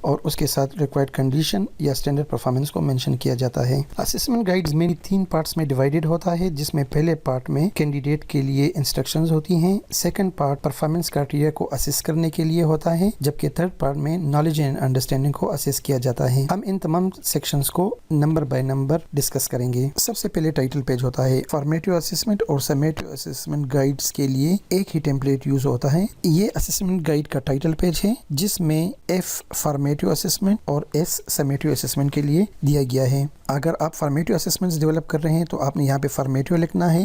اور اس کے ساتھ ریکوائرڈ کنڈیشن یا اسٹینڈرڈ پرفارمنس کو مینشن کیا جاتا ہے۔ اسسمنٹ گائیڈ میں 3 پارٹس میں ڈیوائیڈڈ ہوتا ہے، جس میں پہلے پارٹ میں کینڈیڈیٹ کے لیے انسٹرکشنز ہوتی ہیں، سیکنڈ پارٹ پرفارمنس کرائٹیریا کو اسیس کرنے کے لیے ہوتا ہے، جبکہ تھرڈ پارٹ میں نالج اینڈ انڈرسٹینڈنگ کو اسیس کیا جاتا ہے۔ ہم ان تمام سیکشنز کو نمبر بائی نمبر ڈسکس کریں گے۔ سب سے پہلے ٹائٹل پیج ہوتا ہے۔ فارمیٹیو اسسمنٹ اور سمیٹیو اسسمنٹ گائیڈز کے لیے ایک ہی ٹیمپلیٹ یوز ہوتا ہے۔ یہ اسسمنٹ گائیڈ کا ٹائٹل پیج ہے، جس میں ایف فارمیٹیو اسسمنٹ اور ایس سمیٹیو اسسمنٹ کے لیے دیا گیا ہے۔ اگر آپ فارمیٹیو اسسمنٹس ڈیولپ کر رہے ہیں تو آپ نے یہاں پہ فارمیٹیو لکھنا ہے،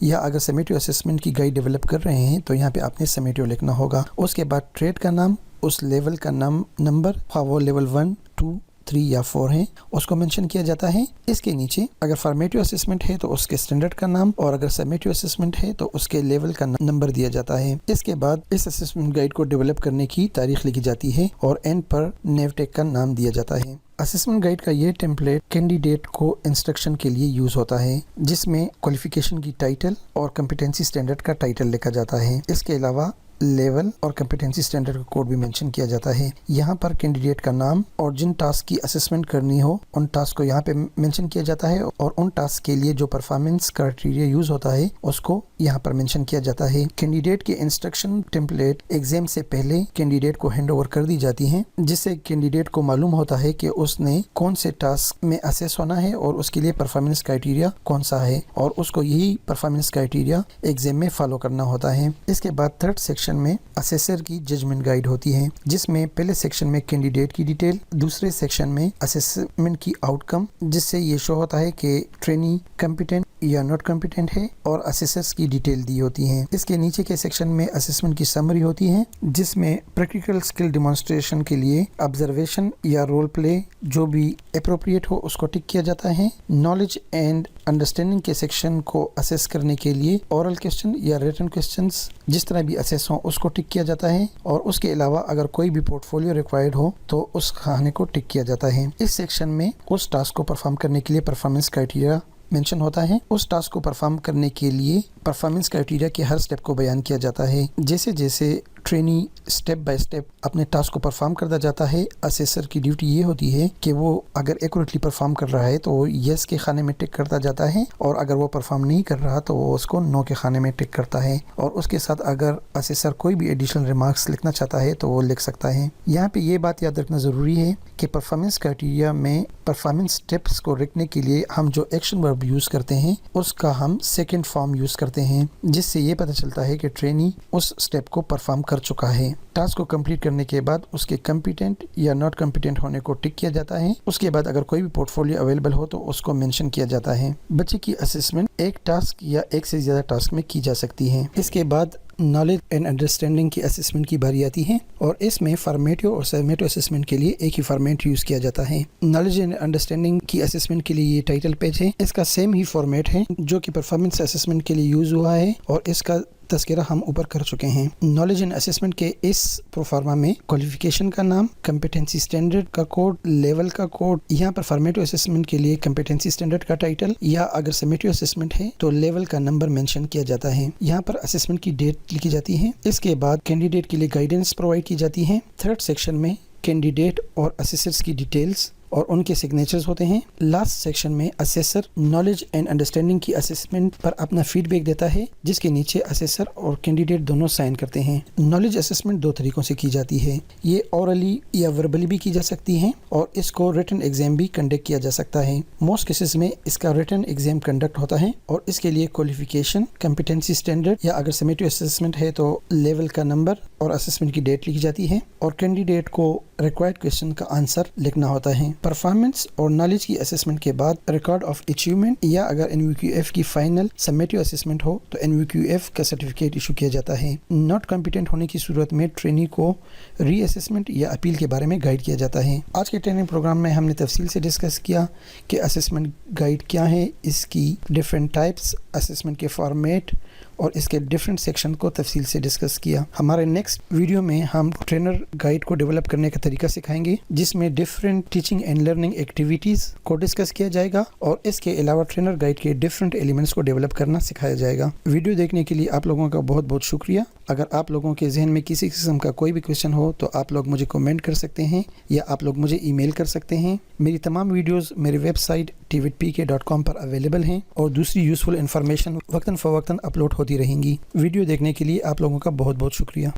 یا اگر سمیٹیو اسسمنٹ کی گائیڈ ڈیولپ کر رہے ہیں تو یہاں پہ آپ نے سمیٹیو لکھنا ہوگا۔ اس کے بعد ٹریڈ کا نام، اس لیول کا نمبر، خواہ وہ لیول 1 2 3 یا 4 ہیں، اس کو منشن کیا جاتا ہے۔ اس کے نیچے اگر فارمیٹیو اسسمنٹ ہے تو اس کے اسٹینڈرڈ کا نام، اور اگر سمیٹیو اسسمنٹ ہے تو اس کے لیول کا نمبر دیا جاتا ہے۔ اس کے بعد اس اسسمنٹ گائیڈ کو ڈیولپ کرنے کی تاریخ لکھی جاتی ہے اور اینڈ پر نیو ٹیک کا نام دیا جاتا ہے۔ اسسمنٹ گائیڈ کا یہ ٹیمپلیٹ کینڈیڈیٹ کو انسٹرکشن کے لیے یوز ہوتا ہے، جس میں کوالیفیکیشن کی ٹائٹل اور کمپیٹنسی اسٹینڈرڈ کا ٹائٹل لکھا جاتا ہے۔ اس کے علاوہ لیول اور کمپیٹنسی اسٹینڈرڈ کا کوڈ بھی مینشن کیا جاتا ہے۔ یہاں پر کینڈیڈیٹ کا نام اور جن ٹاسک کی اسسمنٹ کرنی ہو ان ٹاسک کو یہاں پہ مینشن کیا جاتا ہے، اور ان ٹاسک کے لیے جو پرفارمنس کرائٹیریا یوز ہوتا ہے اس کو یہاں پر مینشن کیا جاتا ہے۔ کینڈیڈیٹ کے انسٹرکشن ٹیمپلیٹ ایگزام سے پہلے کینڈیڈیٹ کو ہینڈ اوور کر دی جاتی ہیں، جس سے کینڈیڈیٹ کو معلوم ہوتا ہے کہ اس نے کون سے ٹاسک میں اسیس ہونا ہے اور اس کے لیے پرفارمنس کرائٹیریا کون سا ہے، اور اس کو یہی پرفارمنس کرائٹیریا ایگزام میں فالو کرنا ہوتا ہے۔ اس کے بعد تھرڈ سیکشن میں اسیسر کی ججمنٹ گائیڈ ہوتی ہے، جس میں پہلے سیکشن میں کینڈیڈیٹ کی ڈیٹیل، دوسرے سیکشن میں اسسمنٹ کی آؤٹ کم، جس سے یہ شو ہوتا ہے کہ ٹرینی کمپیٹنٹ یا ناٹ کمپیٹنٹ ہے، اور اسیسرز کی ڈیٹیل دی ہوتی ہیں۔ اس کے نیچے کے سیکشن میں اسسمنٹ کی سمری ہوتی ہے، جس میں پریکٹیکل اسکل ڈیمانسٹریشن کے لیے آبزرویشن یا رول پلے جو بھی اپروپریٹ ہو اس کو ٹک کیا جاتا ہے۔ نالج اینڈ انڈرسٹینڈنگ کے سیکشن کو اسیس کرنے کے لیے اورل کوسچن یا ریٹن کوسچنز جس طرح بھی اسیس ہوں اس کو ٹک کیا جاتا ہے، اور اس کے علاوہ اگر کوئی بھی پورٹ فولیو ریکوائرڈ ہو تو اس خانے کو ٹک کیا جاتا ہے۔ اس سیکشن میں اس ٹاسک کو پرفارم کرنے کے لیے پرفارمنس کرائٹیریا مینشن ہوتا ہے۔ اس ٹاسک کو پرفارم کرنے کے لیے پرفارمنس کرائٹیریا کے ہر سٹیپ کو بیان کیا جاتا ہے۔ جیسے جیسے ٹرینی سٹیپ بائی سٹیپ اپنے ٹاسک کو پرفارم کرتا جاتا ہے، اسیسر کی ڈیوٹی یہ ہوتی ہے کہ وہ اگر ایکوریٹلی پرفارم کر رہا ہے تو وہ یس کے خانے میں ٹک کرتا جاتا ہے، اور اگر وہ پرفارم نہیں کر رہا تو وہ اس کو نو کے خانے میں ٹک کرتا ہے، اور اس کے ساتھ اگر اسیسر کوئی بھی ایڈیشنل ریمارکس لکھنا چاہتا ہے تو وہ لکھ سکتا ہے۔ یہاں پہ یہ بات یاد رکھنا ضروری ہے کہ پرفارمنس کرائٹیریا میں پرفارمنس سٹیپس کو لکھنے کے لیے ہم جو ایکشن ورب یوز کرتے ہیں اس کا ہم سیکنڈ فارم یوز کرتے ہیں، جس سے یہ پتہ چلتا ہے کہ ٹرینی اس سٹیپ کو پرفارم کر چکا ہے۔ ٹاسک کو کمپلیٹ کرنے کے بعد اس کے کمپیٹنٹ یا ناٹ کمپیٹنٹ ہونے کو ٹک کیا جاتا ہے۔ اس کے بعد اگر کوئی بھی پورٹ فولیو اویلیبل ہو تو اس کو مینشن کیا جاتا ہے۔ بچے کی اسسمنٹ ایک ٹاسک یا ایک سے زیادہ ٹاسک میں کی جا سکتی ہے۔ اس کے بعد نالج اینڈ انڈرسٹینڈنگ کی اسسمنٹ کی باری آتی ہے، اور اس میں فارمیٹیو اور سمیٹیو اسسمنٹ کے لیے ایک ہی فارمیٹ یوز کیا جاتا ہے۔ نالج اینڈ انڈرسٹینڈنگ کی اسسمنٹ کے لیے یہ ٹائٹل پیج ہے، اس کا سیم ہی فارمیٹ ہے جو کہ پرفارمنس اسسمنٹ کے لیے یوز ہوا ہے، اور اس کا تذکرہ ہم اوپر کر چکے ہیں۔ نالج اینڈ اسسمنٹ کے اس پروفارما میں کوالیفیکیشن کا نام، کمپیٹنسی اسٹینڈرڈ کا کوڈ، لیول کا کوڈ، یہاں پر فارمیٹیو اسسمنٹ کے لیے کمپیٹنسی اسٹینڈرڈ کا ٹائٹل، یا اگر سمیٹیو اسسمنٹ ہے تو لیول کا نمبر مینشن کیا جاتا ہے۔ یہاں پر اسسمنٹ کی ڈیٹ لکھی جاتی ہے۔ اس کے بعد کینڈیڈیٹ کے لیے گائیڈنس پرووائڈ کی جاتی ہے۔ تھرڈ سیکشن میں کینڈیڈیٹ اور اسیسرز کی ڈیٹیلز اور ان کے سگنیچرز ہوتے ہیں۔ لاسٹ سیکشن میں اسیسر نالج اینڈ انڈرسٹینڈنگ کی اسسمنٹ پر اپنا فیڈ بیک دیتا ہے، جس کے نیچے اسیسر اور کینڈیڈیٹ دونوں سائن کرتے ہیں۔ نالج اسسمنٹ 2 طریقوں سے کی جاتی ہے، یہ اورلی یا وربلی بھی کی جا سکتی ہے، اور اس کو ریٹن ایگزام بھی کنڈکٹ کیا جا سکتا ہے۔ موسٹ کیسز میں اس کا ریٹن ایگزام کنڈکٹ ہوتا ہے، اور اس کے لیے کوالیفیکیشن، کمپیٹنسی اسٹینڈرڈ، یا اگر سمیٹیو اسسمنٹ ہے تو لیول کا نمبر اور اسسمنٹ کی ڈیٹ لکھی جاتی ہے، اور کینڈیڈیٹ کو ریکوائرڈ کویسچن کا آنسر لکھنا ہوتا ہے۔ پرفارمنس اور نالج کی اسسمنٹ کے بعد ریکارڈ آف اچیومنٹ، یا اگر NVQF کی فائنل سمیٹیو اسسمنٹ ہو تو NVQF کا سرٹیفکیٹ ایشو کیا جاتا ہے۔ ناٹ کمپیٹنٹ ہونے کی صورت میں ٹرینی کو ری اسسمنٹ یا اپیل کے بارے میں گائیڈ کیا جاتا ہے۔ آج کے ٹریننگ پروگرام میں ہم نے تفصیل سے ڈسکس کیا کہ اسسمنٹ گائیڈ کیا ہے، اس کی ڈفرینٹ ٹائپس، اسسمنٹ کے فارمیٹ اور اس کے ڈفرینٹ سیکشن کو تفصیل سے ڈسکس کیا. ہمارے نیکسٹ ویڈیو میں ہم ٹرینر گائیڈ کو ڈیولپ کرنے کا طریقہ سکھائیں گے جس میں different teaching and learning activities کو ڈسکس کیا جائے گا اور اس کے علاوہ ٹرینر گائیڈ کے ڈفرینٹ ایلیمنٹس کو ڈیولپ کرنا سکھایا جائے گا. ویڈیو دیکھنے کے لیے آپ لوگوں کا بہت بہت شکریہ. اگر آپ لوگوں کے ذہن میں کسی قسم کا کوئی بھی کویشچن ہو تو آپ لوگ مجھے کمنٹ کر سکتے ہیں یا آپ لوگ مجھے ای میل کر سکتے ہیں. میری تمام ویڈیوز میری ویب سائٹ tvitpk.com پر اویلیبل ہیں اور دوسری یوزفل انفارمیشن وقتاً فوقتاً اپلوڈ ہوتی رہیں گی. ویڈیو دیکھنے کے لیے آپ لوگوں کا بہت بہت شکریہ.